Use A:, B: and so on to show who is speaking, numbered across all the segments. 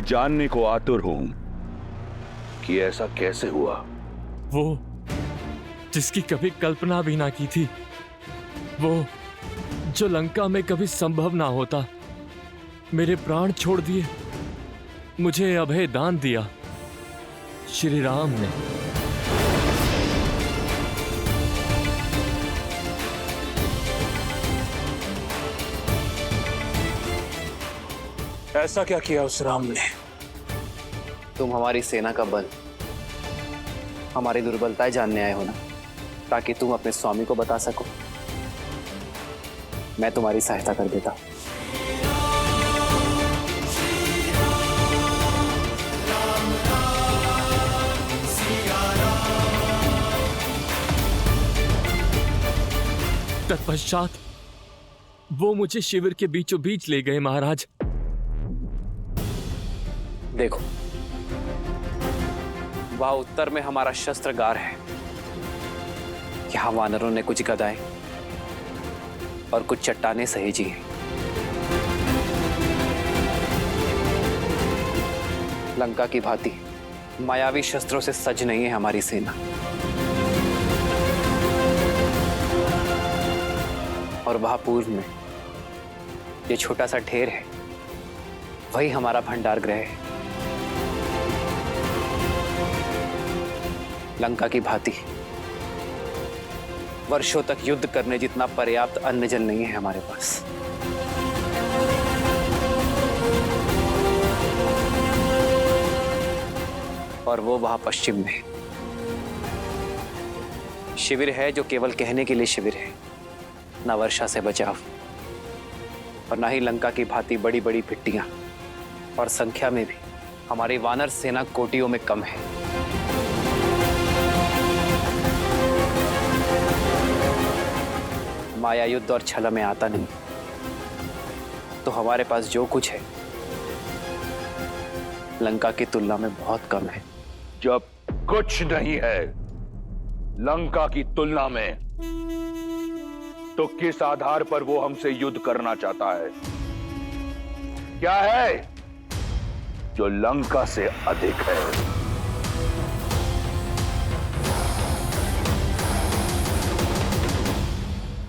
A: जानने को आतुर हूं कि ऐसा कैसे हुआ।
B: वो जिसकी कभी कल्पना भी ना की थी, वो जो लंका में कभी संभव ना होता, मेरे प्राण छोड़ दिए, मुझे अभय दान दिया श्री राम ने।
C: ऐसा क्या किया उस राम ने?
D: तुम हमारी सेना का बल, हमारी दुर्बलताएं जानने आए हो ना, ताकि तुम अपने स्वामी को बता सको। मैं तुम्हारी सहायता कर देता।
B: तत्पश्चात वो मुझे शिविर के बीचों बीच ले गए महाराज।
D: देखो, वहां उत्तर में हमारा शस्त्रगार है। यहां वानरों ने कुछ गदाएं और कुछ चट्टानें सहेजी हैं। लंका की भांति मायावी शस्त्रों से सज नहीं है हमारी सेना। और वहां पूर्व में ये छोटा सा ढेर है, वही हमारा भंडार गृह है। लंका की भांति वर्षों तक युद्ध करने जितना पर्याप्त अन्न जल नहीं है हमारे पास। और वो वहां पश्चिम में शिविर है, जो केवल कहने के लिए शिविर है, ना वर्षा से बचाव और ना ही लंका की भांति बड़ी बड़ी भिट्टियां, और संख्या में भी हमारी वानर सेना कोटियों में कम है। माया युद्ध और छल में आता नहीं, तो हमारे पास जो कुछ है लंका की तुलना में बहुत कम है।
A: जब कुछ नहीं है लंका की तुलना में, तो किस आधार पर वो हमसे युद्ध करना चाहता है? क्या है जो लंका से अधिक है?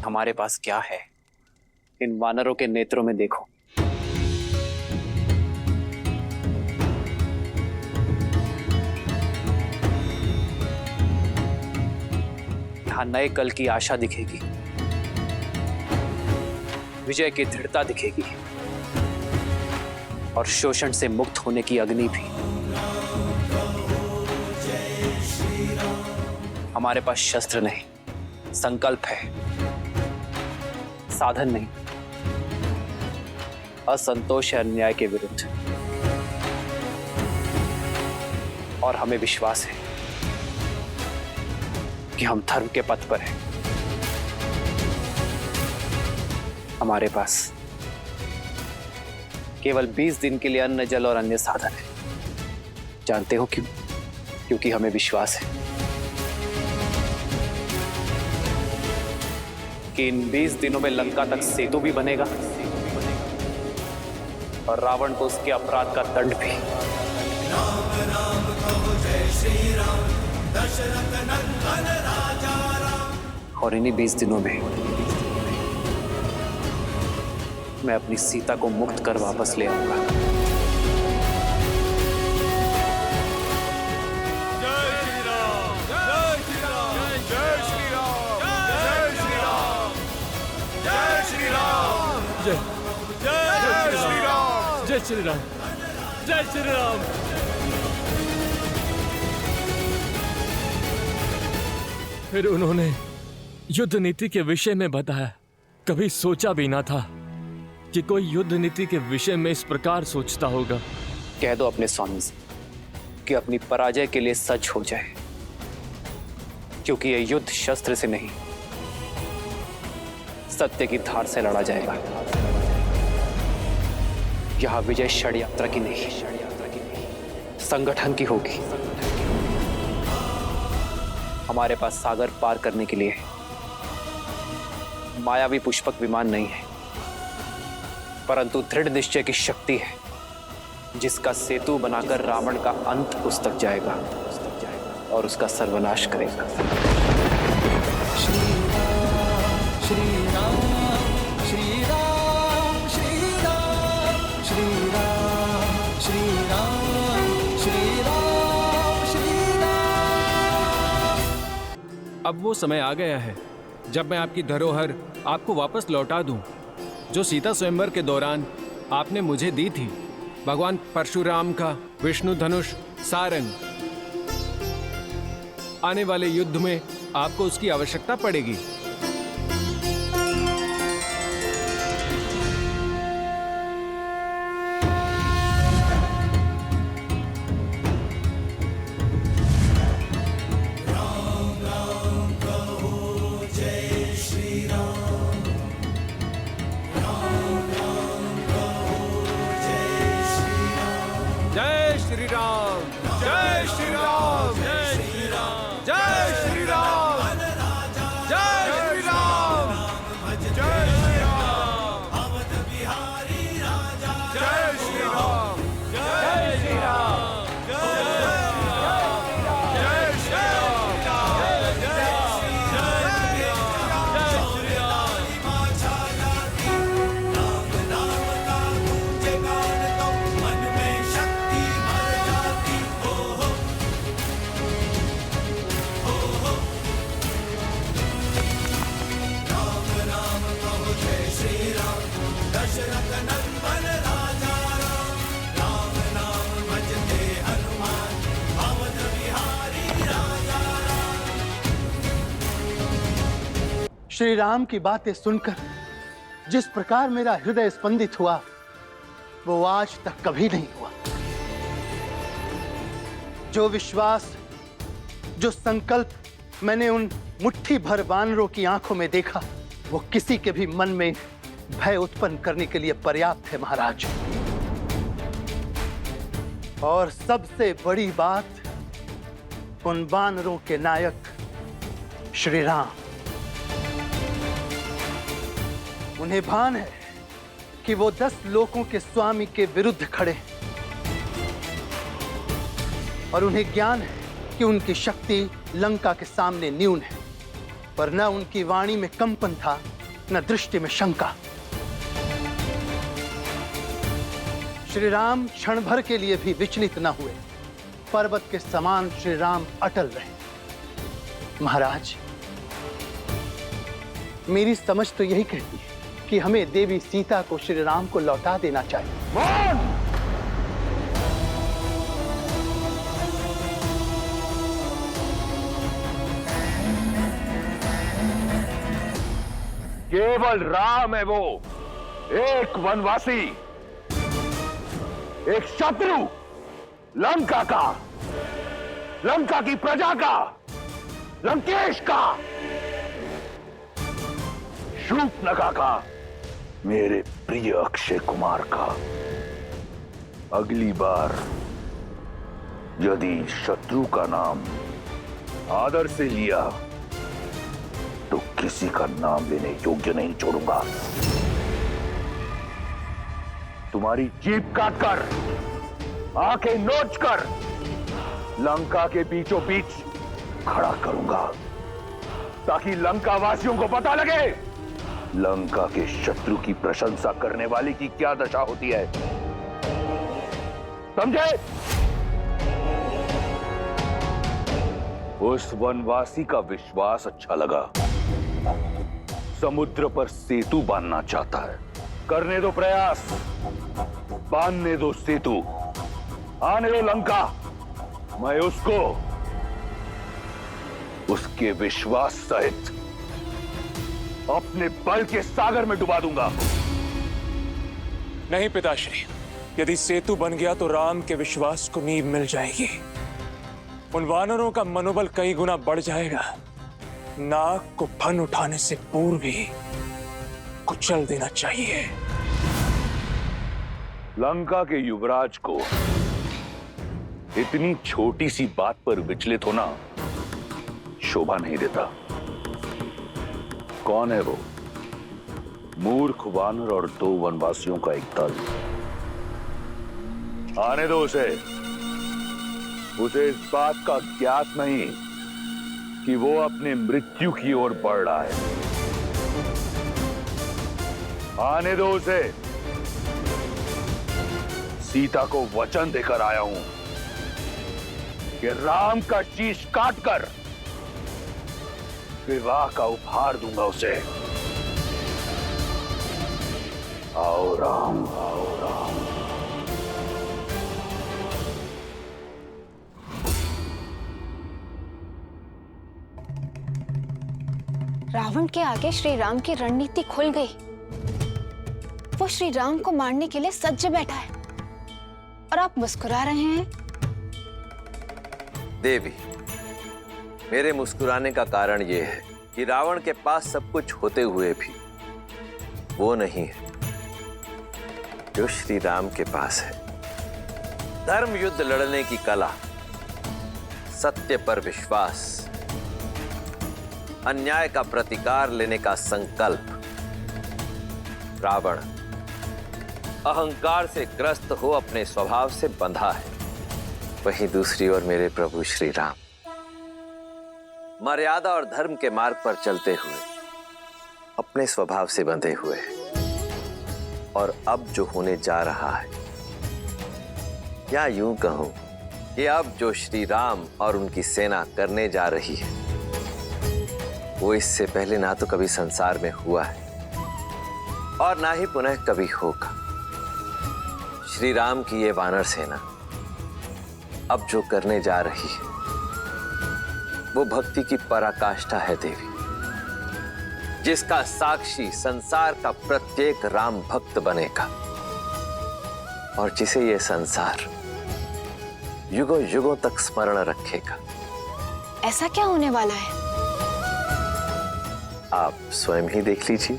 D: हमारे पास क्या है, इन वानरों के नेत्रों में देखो। यहां नए कल की आशा दिखेगी, विजय की दृढ़ता दिखेगी और शोषण से मुक्त होने की अग्नि भी। हमारे पास शस्त्र नहीं, संकल्प है, साधन नहीं, असंतोष है अन्याय के विरुद्ध। और हमें विश्वास है कि हम धर्म के पथ पर हैं। हमारे पास केवल 20 दिन के लिए अन्न, जल और अन्य साधन है। जानते हो क्यों? क्योंकि हमें विश्वास है कि इन 20 दिनों में लंका तक सेतु भी बनेगा और रावण को उसके अपराध का दंड भी।
E: राम राम कहो जय श्री राम, दशरथ नंदन राजा राम।
D: और इन्हीं 20 दिनों में मैं अपनी सीता को मुक्त कर वापस ले आऊंगा।
E: जय श्री राम, जय श्री राम, जय श्री राम, जय श्री राम, जय श्री राम,
B: जय
E: जय श्री राम,
B: जय श्री राम, जय श्री राम। फिर उन्होंने युद्ध नीति के विषय में बताया। कभी सोचा भी ना था कि कोई युद्ध नीति के विषय में इस प्रकार सोचता होगा।
D: कह दो अपने स्वामी से कि अपनी पराजय के लिए सच हो जाए, क्योंकि यह युद्ध शस्त्र से नहीं, सत्य की धार से लड़ा जाएगा। यह विजय षड्यंत्र की नहीं, संगठन की होगी। हमारे पास सागर पार करने के लिए मायावी पुष्पक विमान नहीं है, परंतु दृढ़ निश्चय की शक्ति है जिसका सेतु बनाकर रावण का अंत उस तक जाएगा और उसका सर्वनाश करेगा।
E: श्री राम श्री राम श्री राम श्री राम श्री राम श्री राम श्री राम श्री राम।
C: अब वो समय आ गया है जब मैं आपकी धरोहर आपको वापस लौटा दूं, जो सीता स्वयंवर के दौरान आपने मुझे दी थी। भगवान परशुराम का विष्णु धनुष सारंग। आने वाले युद्ध में आपको उसकी आवश्यकता पड़ेगी। जय श्री राम, जय श्री राम, जय श्री राम, जय श्री राम, जय श्री राम, जय श्री राम, अवध बिहारी राजा, जय श्री राम, जय श्री राम, जय श्री राम, जय श्री राम, जय श्री राम।
E: माछा जाती राम नाम का गूंजे गान तो मन में शक्ति भर जाती। हो हो राम राम कहो जय श्री राम, दशरथ नंदन राजा राम। राम नाम भजते हनुमान, अवध बिहारी राजा राम।
F: श्री राम की बातें सुनकर जिस प्रकार मेरा हृदय स्पंदित हुआ, वो आज तक कभी नहीं हुआ। जो विश्वास, जो संकल्प मैंने उन मुट्ठी भर वानरों की आंखों में देखा, वो किसी के भी मन में भय उत्पन्न करने के लिए पर्याप्त है महाराज। और सबसे बड़ी बात, उन वानरों के नायक श्री राम। उन्हें भान है कि वो 10 लोकों के स्वामी के विरुद्ध खड़े हैं, और उन्हें ज्ञान है कि उनकी शक्ति लंका के सामने न्यून है। पर न उनकी वाणी में कंपन था, न दृष्टि में शंका। श्री राम क्षण भर के लिए भी विचलित न हुए। पर्वत के समान श्री राम अटल रहे। महाराज, मेरी समझ तो यही कहती है कि हमें देवी सीता को श्री राम को लौटा देना चाहिए।
A: मौन! केवल राम है वो, एक वनवासी, एक शत्रु, लंका का, लंका की प्रजा का, लंकेश का, शूर्पणखा का, मेरे प्रिय अक्षय कुमार का। अगली बार यदि शत्रु का नाम आदर से लिया तो किसी का नाम लेने योग्य नहीं छोड़ूंगा। तुम्हारी जीभ काटकर, आंखें नोचकर लंका के बीचों बीच खड़ा करूंगा, ताकि लंका वासियों को पता लगे लंका के शत्रु की प्रशंसा करने वाले की क्या दशा होती है। समझे? उस वनवासी का विश्वास अच्छा लगा। समुद्र पर सेतु बांधना चाहता है। करने दो प्रयास, बांधने दो सेतु, आने दो लंका। मैं उसको उसके विश्वास सहित अपने बल के सागर में डुबा दूंगा।
G: नहीं पिताश्री, यदि सेतु बन गया तो राम के विश्वास को नींव मिल जाएगी। उन वानरों का मनोबल कई गुना बढ़ जाएगा। नाग को फन उठाने से पूर्व ही कुचल देना चाहिए।
A: लंका के युवराज को इतनी छोटी सी बात पर विचलित होना शोभा नहीं देता। कौन है वो? मूर्ख वानर और 2 वनवासियों का एक दल। आने दो उसे इस बात का ज्ञात नहीं कि वो अपनी मृत्यु की ओर बढ़ रहा है। आने दो उसे। सीता को वचन देकर आया हूं कि राम का शीश काटकर विवाह का उपहार दूंगा उसे। आओ राम, आओ राम।
H: रावण के आगे श्री राम की रणनीति खुल गई। वो श्री राम को मारने के लिए सज्ज बैठा है और आप मुस्कुरा रहे हैं।
I: देवी, मेरे मुस्कुराने का कारण यह है कि रावण के पास सब कुछ होते हुए भी वो नहीं है जो श्री राम के पास है। धर्म युद्ध लड़ने की कला, सत्य पर विश्वास, अन्याय का प्रतिकार लेने का संकल्प। रावण अहंकार से ग्रस्त हो अपने स्वभाव से बंधा है। वहीं दूसरी ओर मेरे प्रभु श्री राम मर्यादा और धर्म के मार्ग पर चलते हुए अपने स्वभाव से बंधे हुए हैं। और अब जो होने जा रहा है, या यूं कहूं कि अब जो श्री राम और उनकी सेना करने जा रही है, वो इससे पहले ना तो कभी संसार में हुआ है और ना ही पुनः कभी होगा। श्री राम की ये वानर सेना अब जो करने जा रही है, वो भक्ति की पराकाष्ठा है देवी, जिसका साक्षी संसार का प्रत्येक राम भक्त बनेगा और जिसे ये संसार युगों युगों तक स्मरण रखेगा।
H: ऐसा क्या होने वाला है?
I: आप स्वयं ही देख लीजिए।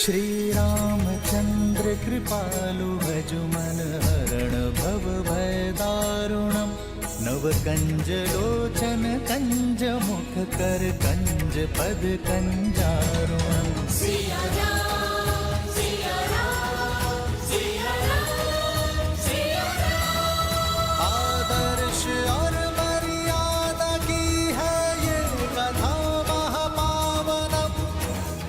E: श्री रामचंद्र कृपालु भजुमन हरण भव भय दारुणम नव कंज लोचन कंज मुख कर कंज पद कंजारुणम। आदर्श और मर्यादा की है ये कथा महापावनम।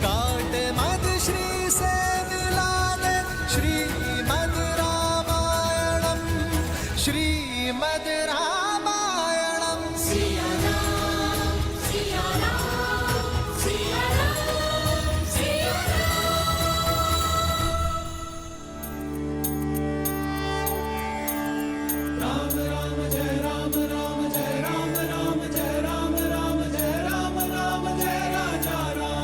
E: काट मद श्री से मिला दे श्रीमद् रामायणम, श्रीमद् रामायणम। सिया राम, सिया राम, सिया राम, सिया राम। राम राम जय राम, राम जय राम, राम जय राम, राम जय राम, राम जय राजा राम।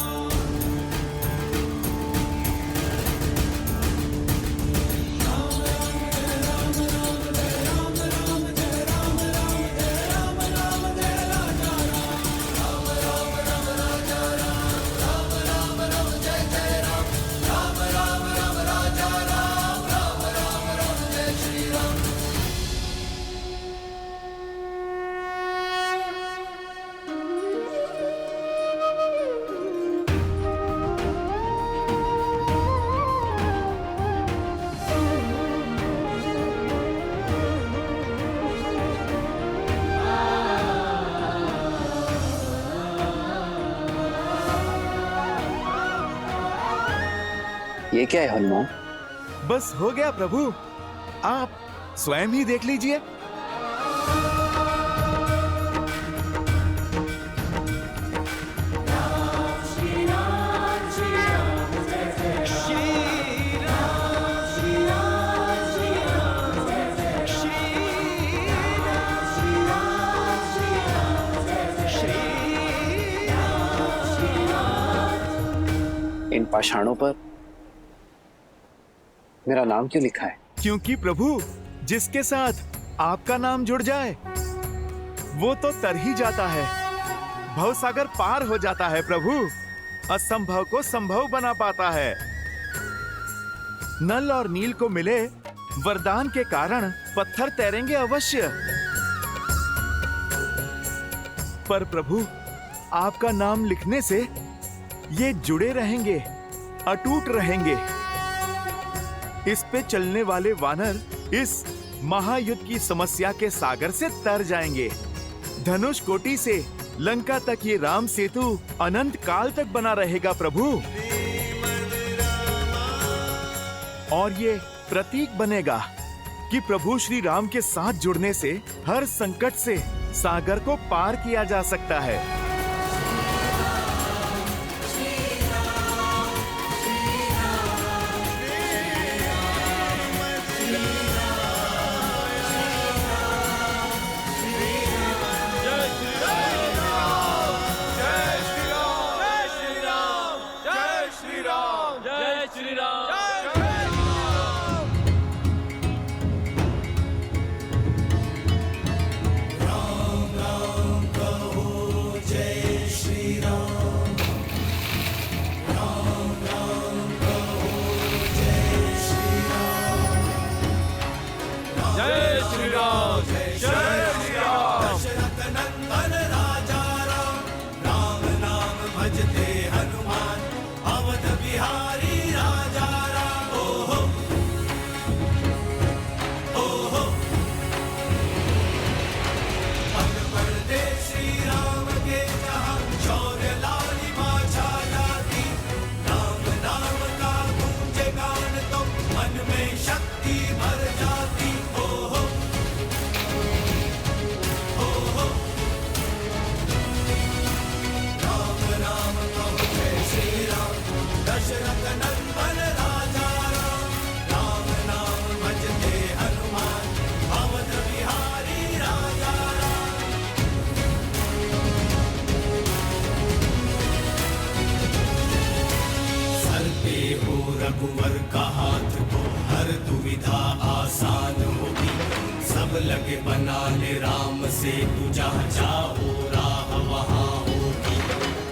D: ये क्या है हनुमान?
C: बस हो गया प्रभु, आप स्वयं ही देख लीजिए।
D: इन पाषाणों पर मेरा नाम क्यों लिखा है?
C: क्योंकि प्रभु, जिसके साथ आपका नाम जुड़ जाए वो तो तर ही जाता है, भवसागर पार हो जाता है प्रभु, असंभव को संभव बना पाता है। नल और नील को मिले वरदान के कारण पत्थर तैरेंगे अवश्य। पर प्रभु,
J: आपका नाम लिखने से ये जुड़े रहेंगे, अटूट रहेंगे। इस पे चलने वाले वानर इस महायुद्ध की समस्या के सागर से तर जाएंगे। धनुष कोटि से लंका तक ये राम सेतु अनंत काल तक बना रहेगा प्रभु। और ये प्रतीक बनेगा कि प्रभु श्री राम के साथ जुड़ने से हर संकट से सागर को पार किया जा सकता है।
E: रघुवर का हाथ को हर दुविधा आसान होगी। सब लगे बनाने राम से तू जहाँ जाओ राह वहाँ होगी।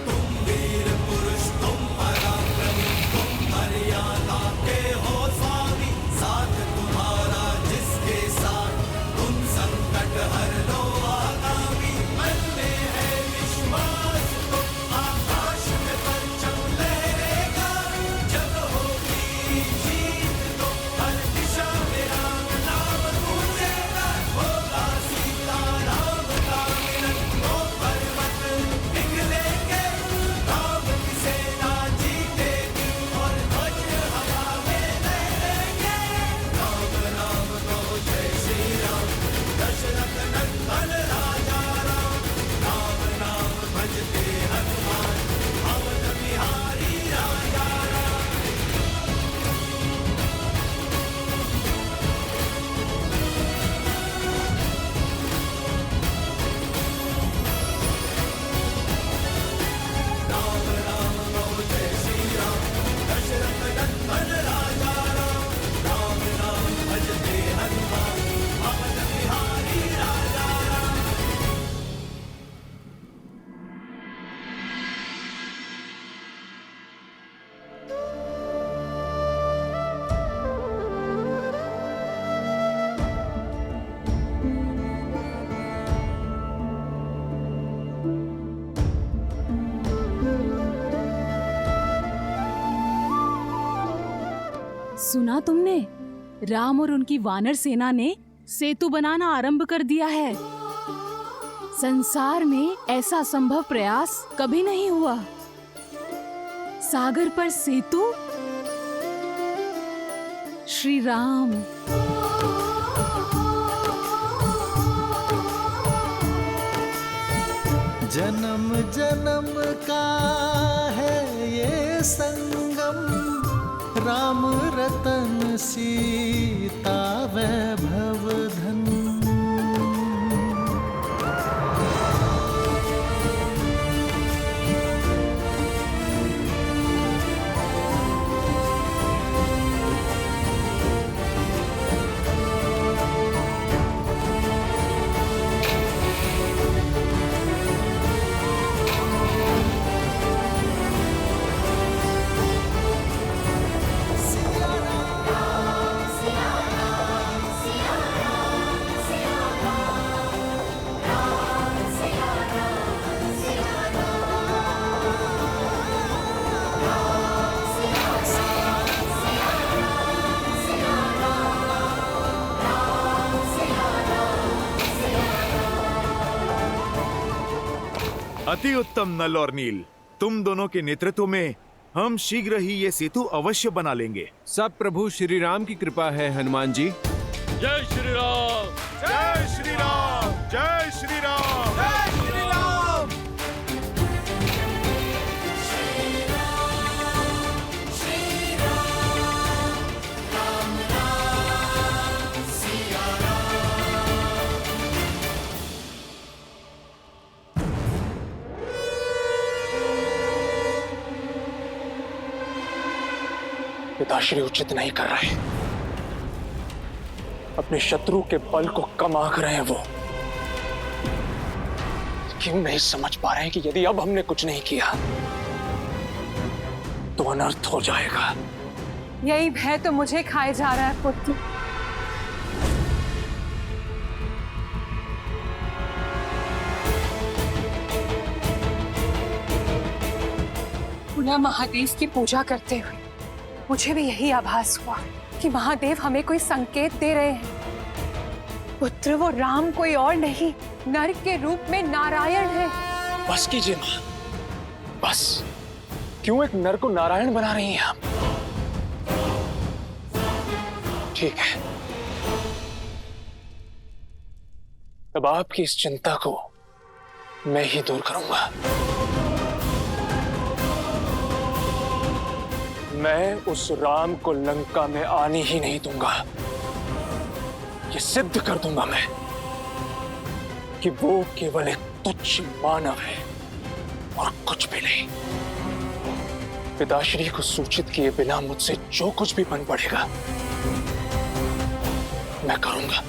E: तुम वीर पुरुष तुम पराक्रमी तुम मर्यादा के हो स्वामी। साथ तुम्हारा जिसके साथ तुम संकट हर लो आगामी। मन में है विश्वास तो आकाश में परचम लहरेगा। जब होगी जीत तो हर दिशा में राम नाम गूंजेगा। होगा सीता राम का मिलन वो पर्वत पिघलेंगे। राम की सेना जीतेगी और ध्वज हवा में लहरेंगे। राम राम कहो जय श्री राम दशरथ नंदन राजा राम। राम नाम भजते हनुमान अवध बिहारी राजा राम। राम राम कहो जय श्री राम दशरथ नंदन राजा राम। राम नाम भजते हनुमान अवध बिहारी राजा राम।
K: सुना तुमने? राम और उनकी वानर सेना ने सेतु बनाना आरंभ कर दिया है। संसार में ऐसा संभव प्रयास कभी नहीं हुआ। सागर पर सेतु। श्री राम।
L: जन्म जन्म का है ये संगम। राम रतन सीता वैभव धन।
J: अति उत्तम नल और नील, तुम दोनों के नेतृत्व में हम शीघ्र ही ये सेतु अवश्य बना लेंगे।
C: सब प्रभु श्री राम की कृपा है हनुमान जी।
B: जय श्री राम।
J: जय श्री राम, जय श्री राम,
C: जय श्री राम।
G: पिताश्री उचित नहीं कर रहे, अपने शत्रु के बल को कम आंक रहे हैं वो। क्यों नहीं समझ पा रहे हैं कि यदि अब हमने कुछ नहीं किया तो अनर्थ हो जाएगा।
K: यही भय तो मुझे खाए जा रहा है पुत्र। पुनः महादेव की पूजा करते हुए मुझे भी यही आभास हुआ कि महादेव हमें कोई संकेत दे रहे हैं। पुत्र, वो राम कोई और नहीं, नर के रूप में नारायण है।
G: बस कीजिए मां, बस। क्यों एक नर को नारायण बना रही हैं आप? ठीक है, अब आपकी इस चिंता को मैं ही दूर करूंगा। मैं उस राम को लंका में आने ही नहीं दूंगा। ये सिद्ध कर दूंगा मैं कि वो केवल एक तुच्छ मानव है और कुछ भी नहीं। पिताश्री को सूचित किए बिना मुझसे जो कुछ भी बन पड़ेगा मैं करूंगा।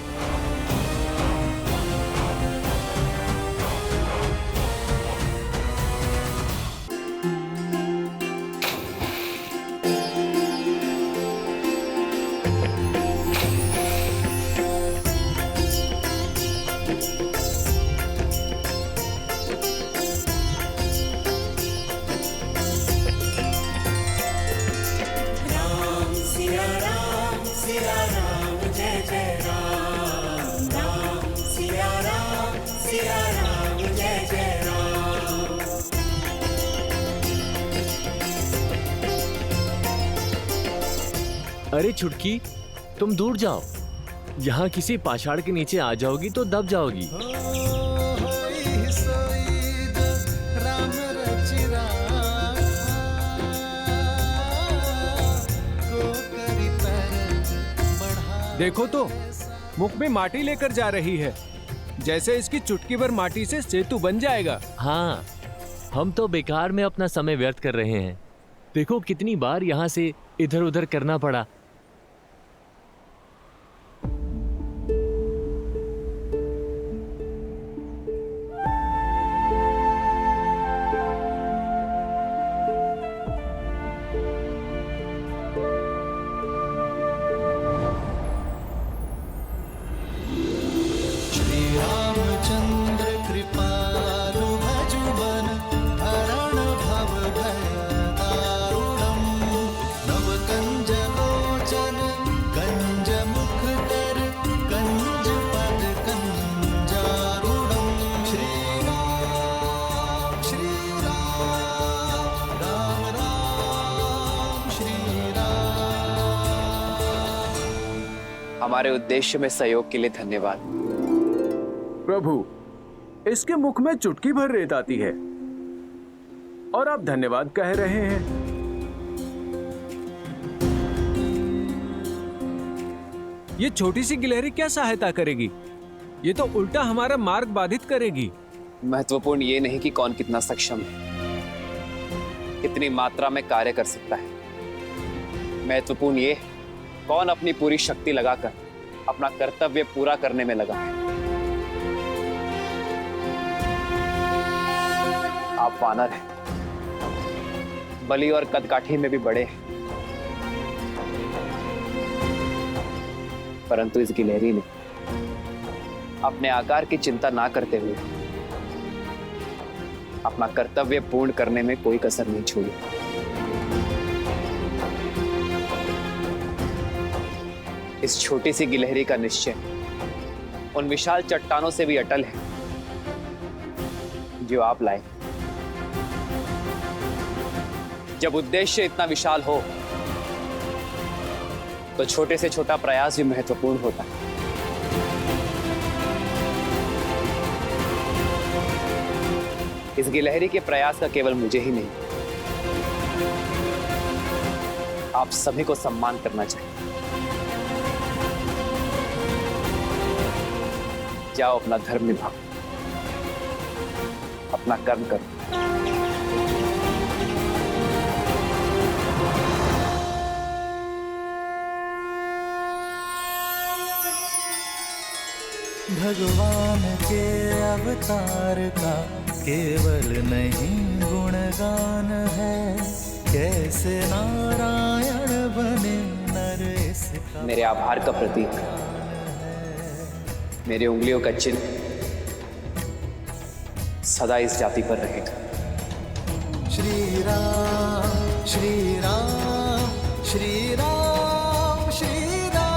B: अरे छुटकी, तुम दूर जाओ। यहाँ किसी पाषाण के नीचे आ जाओगी तो दब जाओगी।
C: देखो तो, मुख में माटी लेकर जा रही है, जैसे इसकी चुटकी भर माटी से सेतु बन जाएगा।
B: हाँ, हम तो बेकार में अपना समय व्यर्थ कर रहे हैं। देखो कितनी बार यहाँ से इधर उधर करना पड़ा।
D: हमारे उद्देश्य में सहयोग के लिए धन्यवाद।
C: प्रभु, इसके मुख में चुटकी भर रेत आती है और आप धन्यवाद कह रहे हैं। ये छोटी सी गिलहरी क्या सहायता करेगी? ये तो उल्टा हमारा मार्ग बाधित करेगी।
D: महत्वपूर्ण ये नहीं कि कौन कितना सक्षम है, कितनी मात्रा में कार्य कर सकता है। महत्वपूर्ण ये कौन अपनी पूरी शक्ति लगाकर अपना कर्तव्य पूरा करने में लगा है। आप वानर हैं, बलि और कदकाठी में भी बड़े हैं, परंतु इस गिलहरी ने अपने आकार की चिंता ना करते हुए अपना कर्तव्य पूर्ण करने में कोई कसर नहीं छोड़ी। इस छोटी सी गिलहरी का निश्चय उन विशाल चट्टानों से भी अटल है जो आप लाए। जब उद्देश्य इतना विशाल हो तो छोटे से छोटा प्रयास भी महत्वपूर्ण होता है। इस गिलहरी के प्रयास का केवल मुझे ही नहीं, आप सभी को सम्मान करना चाहिए। जाओ, अपना धर्म निभाओ, अपना कर्म करो।
L: भगवान के अवतार का केवल नहीं गुणगान है, कैसे नारायण बने नर इसका।
D: मेरे आभार का प्रतीक मेरे उंगलियों का चिन्ह सदा इस जाति पर रहेगा।
L: श्री राम श्री राम श्री राम श्री राम।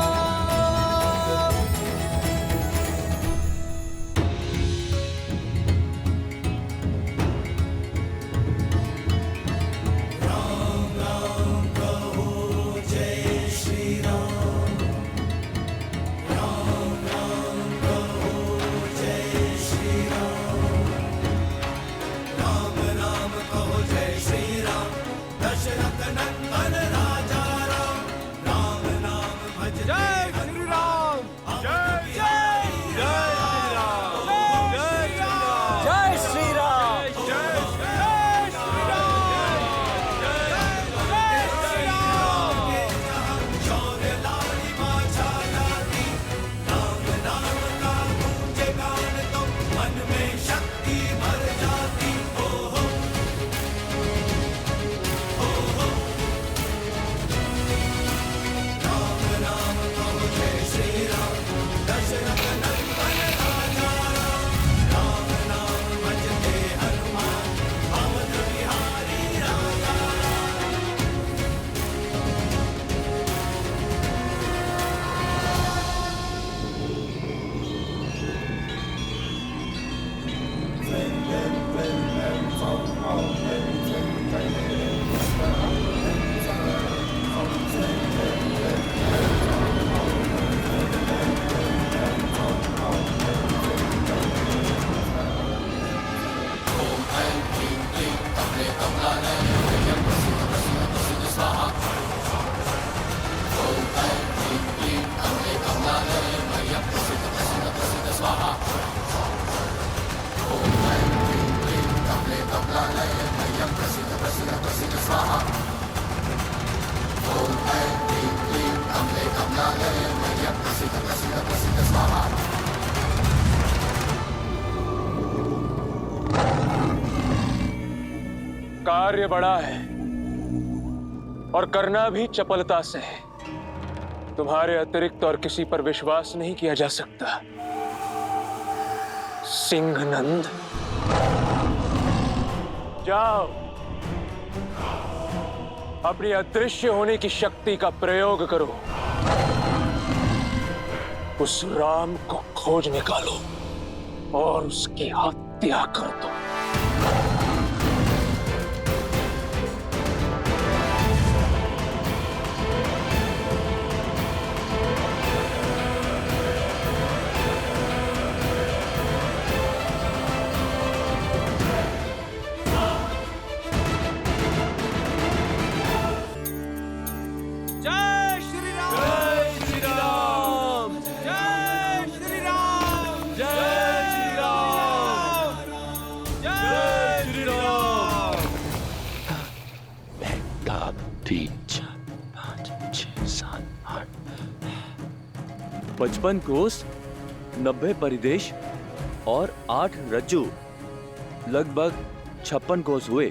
G: कार्य बड़ा है और करना भी चपलता से है। तुम्हारे अतिरिक्त और किसी पर विश्वास नहीं किया जा सकता। सिंहनंद, जाओ, अपनी अदृश्य होने की शक्ति का प्रयोग करो, उस राम को खोज निकालो और उसकी हत्या कर दो।
B: पचपन कोस, 90 परिदेश और 8 रज्जू, लगभग 56 कोस हुए।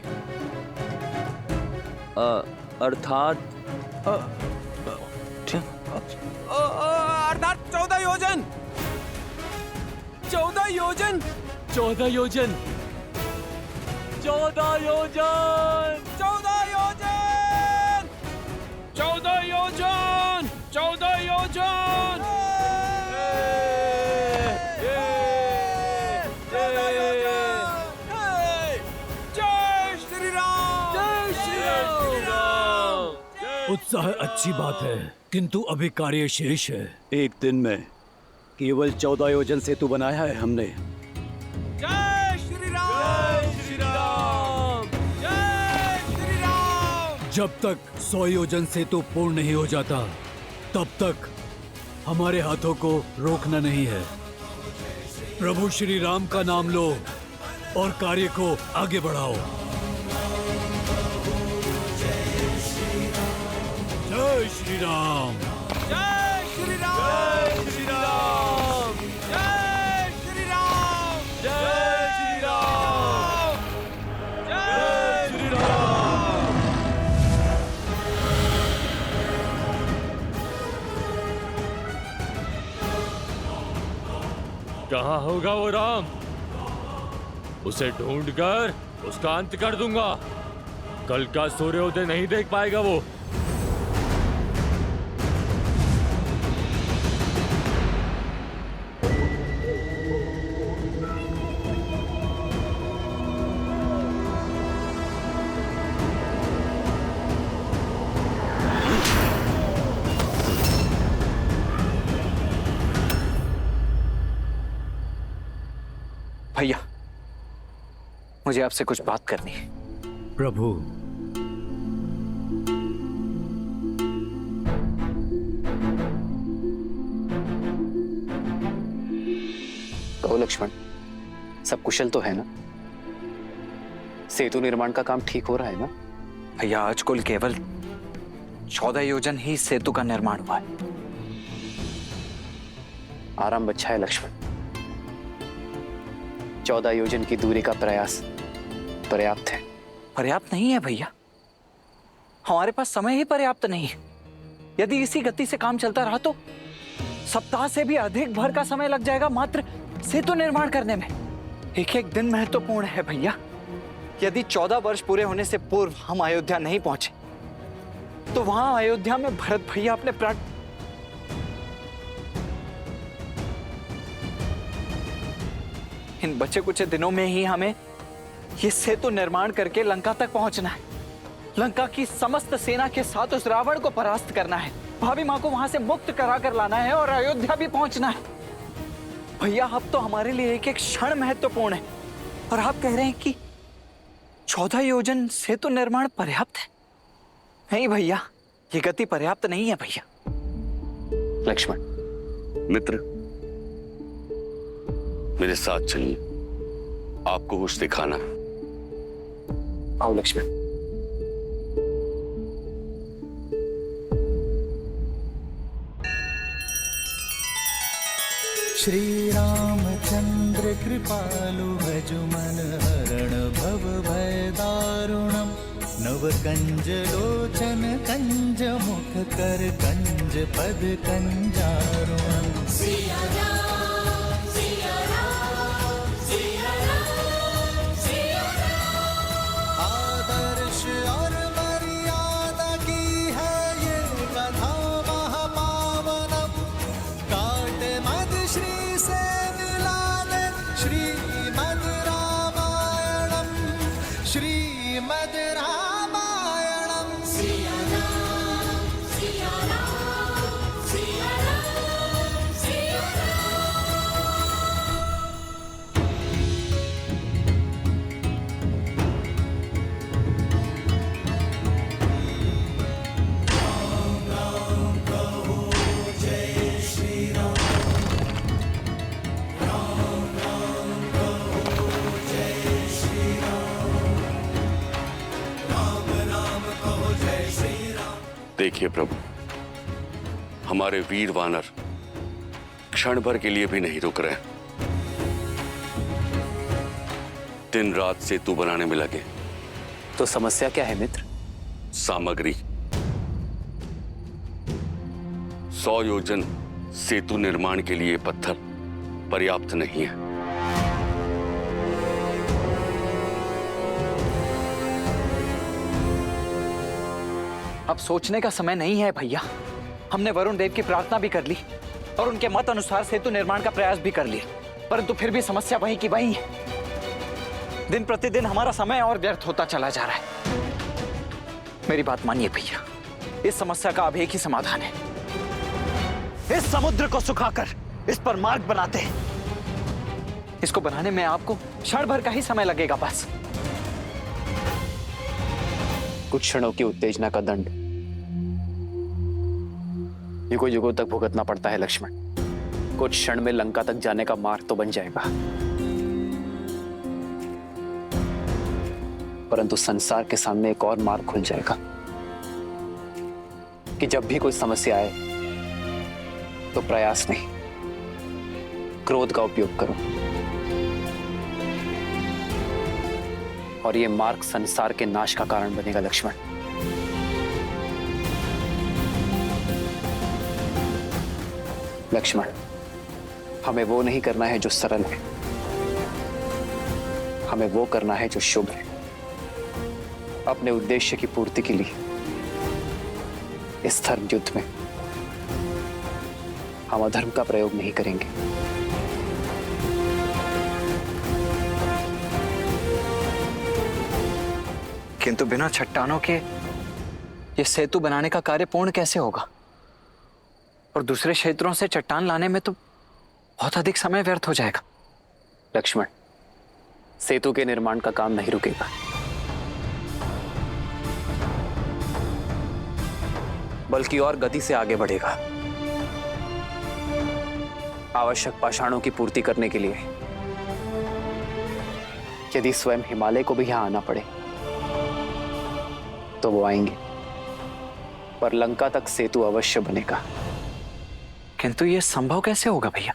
B: अर्थात
C: 14 योजन। 14 योजन।
B: 14 योजन। 14 योजन।
C: 14 योजन। 14 योजन। 14 योजन। जय श्री राम। जय श्री राम।
M: उत्साह अच्छी बात है, किंतु अभी कार्य शेष है।
N: एक दिन में केवल 14 योजन सेतु बनाया है हमने।
C: जय श्री राम, जय श्री राम, जय श्री राम।
M: जब तक 100 योजन सेतु पूर्ण नहीं हो जाता, तब तक हमारे हाथों को रोकना नहीं है। प्रभु श्री राम का नाम लो और कार्य को आगे बढ़ाओ। जय श्री राम,
C: जय श्री राम, जय श्री राम, जय श्री राम, जय श्री राम, जय श्री राम।
B: कहाँ होगा वो राम? उसे ढूंढकर उसका अंत कर दूंगा। कल का सूर्योदय नहीं देख पाएगा वो।
D: भैया, मुझे आपसे कुछ बात करनी है।
M: प्रभु,
D: कहो लक्ष्मण, सब कुशल तो है ना? सेतु निर्माण का काम ठीक हो रहा है ना?
O: भैया, आज कुल केवल 14 योजन ही सेतु का निर्माण हुआ है।
D: आराम अच्छा है लक्ष्मण। 14 योजन की दूरी का प्रयास पर्याप्त है।
O: पर्याप्त नहीं है भैया, हमारे पास समय ही पर्याप्त नहीं है। यदि इसी गति से काम चलता रहा तो सप्ताह से भी अधिक भर का समय लग जाएगा मात्र सेतु निर्माण करने में। एक एक दिन महत्वपूर्ण है भैया। यदि 14 वर्ष पूरे होने से पूर्व हम अयोध्या नहीं पहुंचे तो वहां अयोध्या में भरत भैया अपने प्राण इन बचे कुछ दिनों में ही हमें ये सेतु निर्माण करके लंका तक पहुंचना है। लंका की समस्त सेना के साथ उस रावण को परास्त करना है, भाभी माँ को वहां से मुक्त करा कर लाना है और अयोध्या भी पहुंचना है। भैया, अब तो हमारे लिए एक एक क्षण महत्वपूर्ण है और आप कह रहे हैं कि 14 योजन सेतु निर्माण पर्याप्त है? नहीं भैया, ये गति पर्याप्त नहीं है भैया।
D: लक्ष्मण
P: मित्र, मेरे साथ चलिए, आपको कुछ दिखाना है।
D: आओ लक्ष्मण।
L: श्री रामचंद्र कृपालु भजु मन हरण भव भय दारुणम नव कंज लोचन कंज मुख कर कंज पद कंजारुणम। सिया राम, सिया राम, सिया राम, सिया राम। आदर्श और मर्यादा की है ये कथा महापावनम। काट मद श्री से मिला दे श्रीमद् रामायणम, श्रीमद् रामायणम। सिया राम, सिया राम, सिया राम, सिया राम। राम कहो जय श्री राम, राम राम कहो जय श्री राम, राम राम कहो जय श्री राम।
P: देखिए प्रभु, हमारे वीर वानर क्षण भर के लिए भी नहीं रुक रहे। दिन रात सेतु बनाने में लगे।
D: तो समस्या क्या है मित्र?
P: सामग्री। 100 योजन सेतु निर्माण के लिए पत्थर पर्याप्त नहीं है।
O: अब सोचने का समय नहीं है भैया। हमने वरुण देव की प्रार्थना भी कर ली और उनके मत अनुसार सेतु निर्माण का प्रयास भी कर लिया, परंतु फिर भी समस्या वही की वही है। दिन प्रतिदिन हमारा समय और व्यर्थ होता चला जा रहा है। मेरी बात मानिए भैया, इस समस्या का अब एक ही समाधान है। इस समुद्र को सुखाकर इस पर मार्ग बनाते हैं। इसको बनाने में आपको क्षण भर का ही समय लगेगा बस।
D: कुछ क्षणों की उत्तेजना का दंड युगों युगों तक भुगतना पड़ता है लक्ष्मण। कुछ क्षण में लंका तक जाने का मार्ग तो बन जाएगा, परंतु संसार के सामने एक और मार्ग खुल जाएगा कि जब भी कोई समस्या आए तो प्रयास नहीं, क्रोध का उपयोग करो। और यह मार्ग संसार के नाश का कारण बनेगा लक्ष्मण। लक्ष्मण, हमें वो नहीं करना है जो सरल है, हमें वो करना है जो शुभ है। अपने उद्देश्य की पूर्ति के लिए इस धर्म युद्ध में हम अधर्म का प्रयोग नहीं करेंगे।
O: किंतु बिना चट्टानों के ये सेतु बनाने का कार्य पूर्ण कैसे होगा? और दूसरे क्षेत्रों से चट्टान लाने में तो बहुत अधिक समय व्यर्थ हो जाएगा।
D: लक्ष्मण, सेतु के निर्माण का काम नहीं रुकेगा। बल्कि और गति से आगे बढ़ेगा। आवश्यक पाषाणों की पूर्ति करने के लिए यदि स्वयं हिमालय को भी यहां आना पड़े तो वो आएंगे, पर लंका तक सेतु अवश्य बनेगा।
O: किंतु ये संभव कैसे होगा भैया?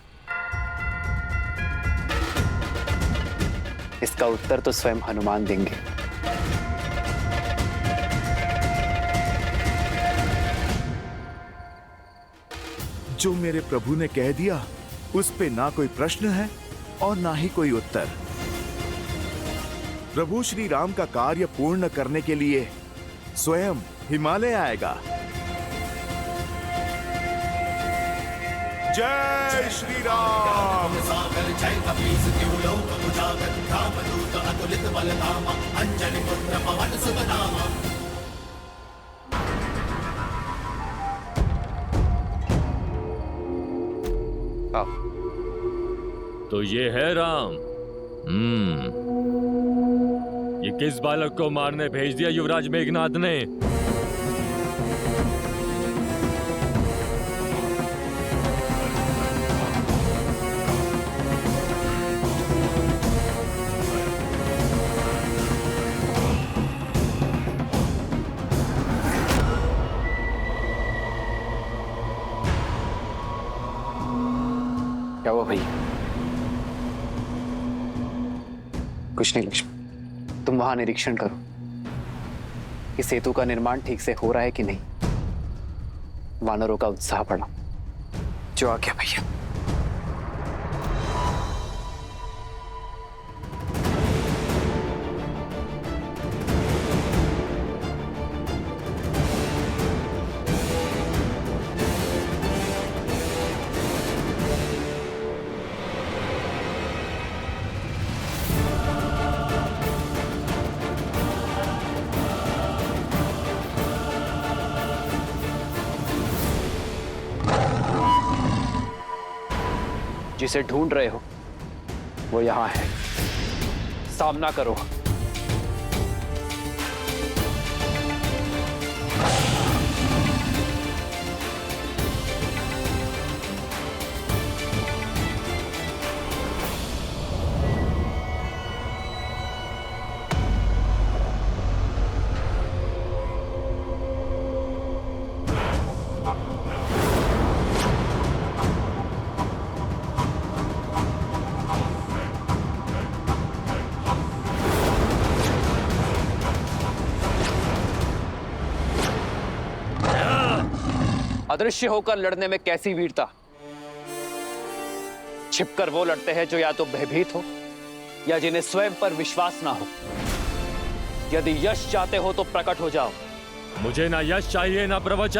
D: इसका उत्तर तो स्वयं हनुमान देंगे।
J: जो मेरे प्रभु ने कह दिया उस पे ना कोई प्रश्न है और ना ही कोई उत्तर। प्रभु श्री राम का कार्य पूर्ण करने के लिए स्वयं हिमालय आएगा। जय श्री राम।
E: सागर जय कपीस त्रिलोक उजागर रामदूत अतुलित बलधामा अंजनी पुत्र पवन सुत नामा।
B: तो ये है राम। ये किस बालक को मारने भेज दिया युवराज मेघनाद ने?
D: क्या हुआ भैया? कुछ नहीं लक्ष्मण, तुम वहां निरीक्षण करो कि सेतु का निर्माण ठीक से हो रहा है कि नहीं। वानरों का उत्साह बढ़ा।
O: जो आ गया भैया।
D: जिसे ढूंढ रहे हो वो यहां है, सामना करो। अदृश्य होकर लड़ने में कैसी वीरता। छिपकर वो लड़ते हैं जो या तो भयभीत हो या जिन्हें स्वयं पर विश्वास ना हो। यदि यश चाहते हो तो प्रकट हो जाओ।
B: मुझे ना यश चाहिए ना प्रवचन।